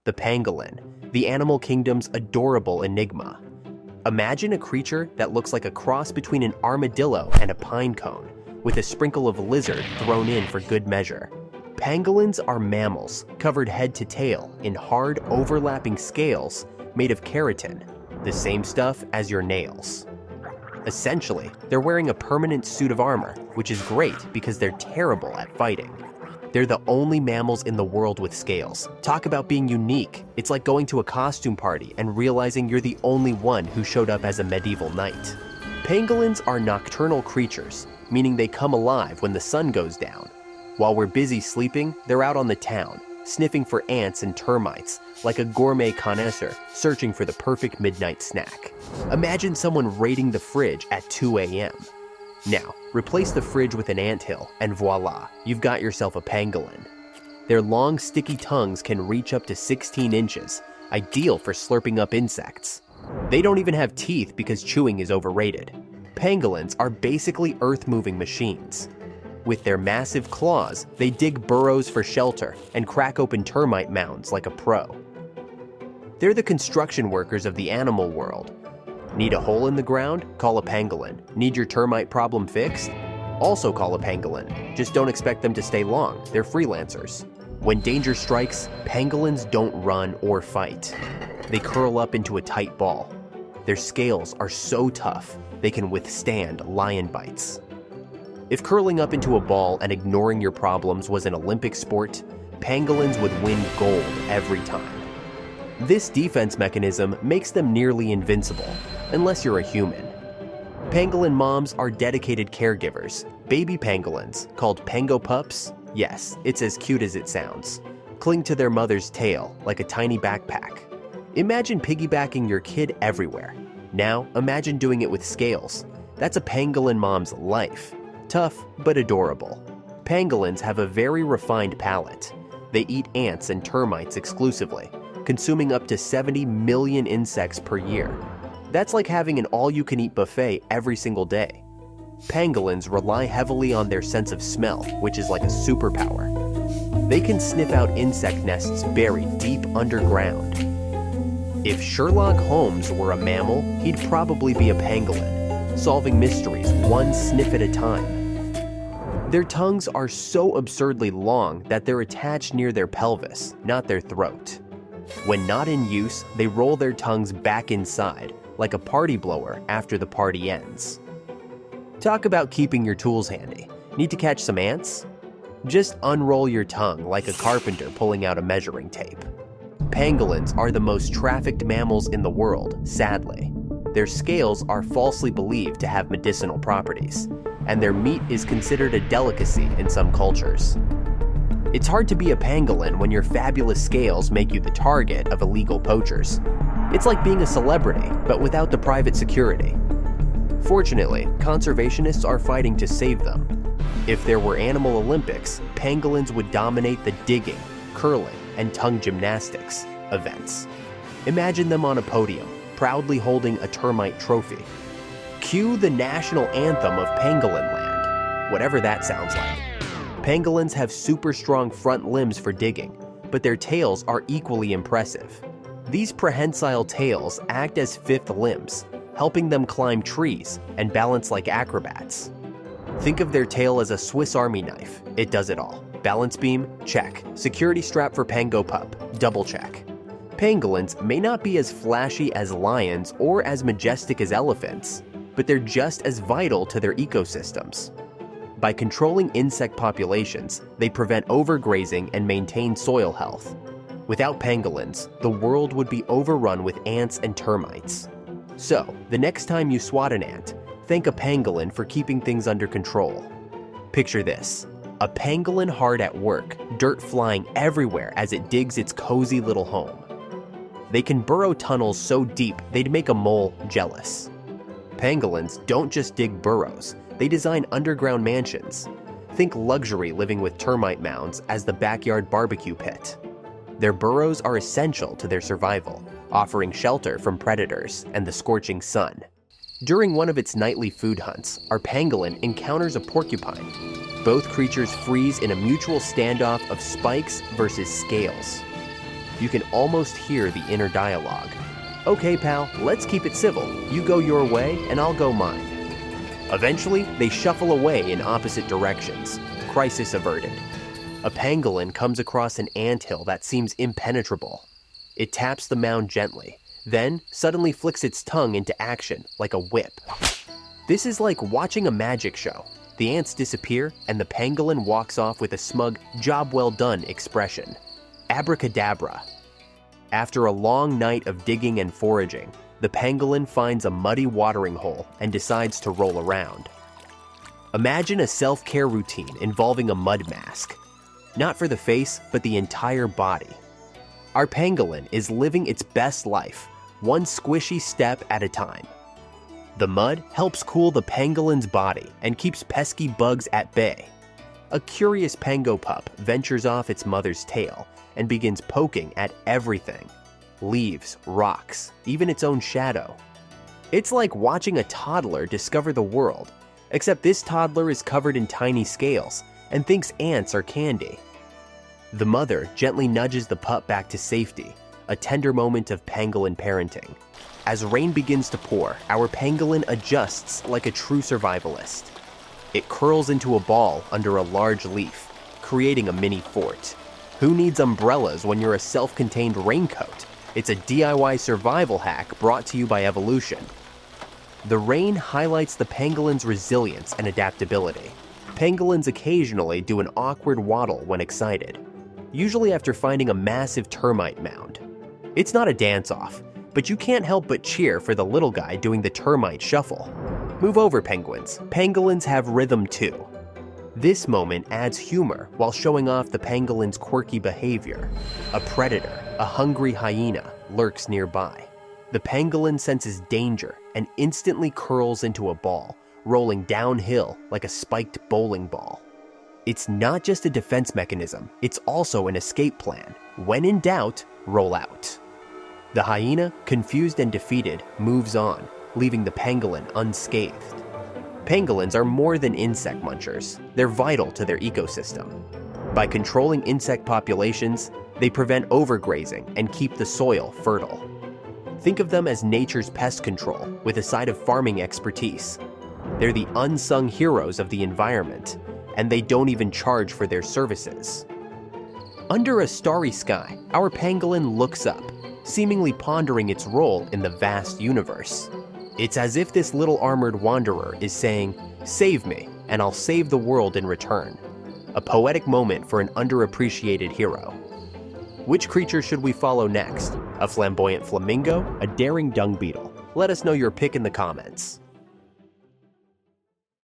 the pangolin, the animal kingdom's adorable enigma. Imagine a creature that looks like a cross between an armadillo and a pine cone, with a sprinkle of lizard thrown in for good measure. Pangolins are mammals, covered head to tail in hard, overlapping scales made of keratin, the same stuff as your nails. Essentially, they're wearing a permanent suit of armor, which is great because they're terrible at fighting. They're the only mammals in the world with scales. Talk about being unique. It's like going to a costume party and realizing you're the only one who showed up as a medieval knight. Pangolins are nocturnal creatures, meaning they come alive when the sun goes down. While we're busy sleeping, they're out on the town, sniffing for ants and termites, like a gourmet connoisseur searching for the perfect midnight snack. Imagine someone raiding the fridge at 2 a.m. Now, replace the fridge with an anthill, and voila, you've got yourself a pangolin. Their long, sticky tongues can reach up to 16 inches, ideal for slurping up insects. They don't even have teeth because chewing is overrated. Pangolins are basically earth-moving machines. With their massive claws, they dig burrows for shelter and crack open termite mounds like a pro. They're the construction workers of the animal world. Need a hole in the ground? Call a pangolin. Need your termite problem fixed? Also call a pangolin. Just don't expect them to stay long. They're freelancers. When danger strikes, pangolins don't run or fight. They curl up into a tight ball. Their scales are so tough, they can withstand lion bites. If curling up into a ball and ignoring your problems was an Olympic sport, pangolins would win gold every time. This defense mechanism makes them nearly invincible, unless you're a human. Pangolin moms are dedicated caregivers. Baby pangolins, called Pango pups, yes, it's as cute as it sounds, cling to their mother's tail like a tiny backpack. Imagine piggybacking your kid everywhere. Now, imagine doing it with scales. That's a pangolin mom's life. Tough, but adorable. Pangolins have a very refined palate. They eat ants and termites exclusively, consuming up to 70 million insects per year. That's like having an all-you-can-eat buffet every single day. Pangolins rely heavily on their sense of smell, which is like a superpower. They can sniff out insect nests buried deep underground. If Sherlock Holmes were a mammal, he'd probably be a pangolin, solving mysteries one sniff at a time. Their tongues are so absurdly long that they're attached near their pelvis, not their throat. When not in use, they roll their tongues back inside, like a party blower after the party ends. Talk about keeping your tools handy. Need to catch some ants? Just unroll your tongue like a carpenter pulling out a measuring tape. Pangolins are the most trafficked mammals in the world, sadly. Their scales are falsely believed to have medicinal properties, and their meat is considered a delicacy in some cultures. It's hard to be a pangolin when your fabulous scales make you the target of illegal poachers. It's like being a celebrity, but without the private security. Fortunately, conservationists are fighting to save them. If there were animal Olympics, pangolins would dominate the digging, curling, and tongue gymnastics events. Imagine them on a podium, proudly holding a termite trophy. Cue the national anthem of Pangolin Land, whatever that sounds like. Pangolins have super strong front limbs for digging, but their tails are equally impressive. These prehensile tails act as fifth limbs, helping them climb trees and balance like acrobats. Think of their tail as a Swiss Army knife. It does it all. Balance beam? Check. Security strap for Pango pup? Double check. Pangolins may not be as flashy as lions or as majestic as elephants, but they're just as vital to their ecosystems. By controlling insect populations, they prevent overgrazing and maintain soil health. Without pangolins, the world would be overrun with ants and termites. So, the next time you swat an ant, thank a pangolin for keeping things under control. Picture this: a pangolin hard at work, dirt flying everywhere as it digs its cozy little home. They can burrow tunnels so deep they'd make a mole jealous. Pangolins don't just dig burrows, they design underground mansions. Think luxury living with termite mounds as the backyard barbecue pit. Their burrows are essential to their survival, offering shelter from predators and the scorching sun. During one of its nightly food hunts, our pangolin encounters a porcupine. Both creatures freeze in a mutual standoff of spikes versus scales. you can almost hear the inner dialogue. "Okay, pal, let's keep it civil. You go your way and I'll go mine." Eventually, they shuffle away in opposite directions. Crisis averted. A pangolin comes across an anthill that seems impenetrable. It taps the mound gently, then suddenly flicks its tongue into action like a whip. This is like watching a magic show. The ants disappear, and the pangolin walks off with a smug, job well done expression. Abracadabra. After a long night of digging and foraging, the pangolin finds a muddy watering hole and decides to roll around. Imagine a self-care routine involving a mud mask. Not for the face, but the entire body. Our pangolin is living its best life, one squishy step at a time. The mud helps cool the pangolin's body and keeps pesky bugs at bay. A curious Pango pup ventures off its mother's tail and begins poking at everything. Leaves, rocks, even its own shadow. It's like watching a toddler discover the world, except this toddler is covered in tiny scales and thinks ants are candy. The mother gently nudges the pup back to safety, a tender moment of pangolin parenting. As rain begins to pour, our pangolin adjusts like a true survivalist. It curls into a ball under a large leaf, creating a mini fort. Who needs umbrellas when you're a self-contained raincoat? It's a DIY survival hack brought to you by evolution. The rain highlights the pangolin's resilience and adaptability. Pangolins occasionally do an awkward waddle when excited, usually after finding a massive termite mound. It's not a dance-off, but you can't help but cheer for the little guy doing the termite shuffle. Move over, penguins. Pangolins have rhythm too. This moment adds humor while showing off the pangolin's quirky behavior. A predator, a hungry hyena, lurks nearby. The pangolin senses danger and instantly curls into a ball, rolling downhill like a spiked bowling ball. It's not just a defense mechanism, it's also an escape plan. When in doubt, roll out. The hyena, confused and defeated, moves on, leaving the pangolin unscathed. Pangolins are more than insect munchers. They're vital to their ecosystem. By controlling insect populations, they prevent overgrazing and keep the soil fertile. Think of them as nature's pest control with a side of farming expertise. They're the unsung heroes of the environment, and they don't even charge for their services. Under a starry sky, our pangolin looks up, seemingly pondering its role in the vast universe. It's as if this little armored wanderer is saying, "Save me, and I'll save the world in return." A poetic moment for an underappreciated hero. Which creature should we follow next? A flamboyant flamingo? A daring dung beetle? Let us know your pick in the comments.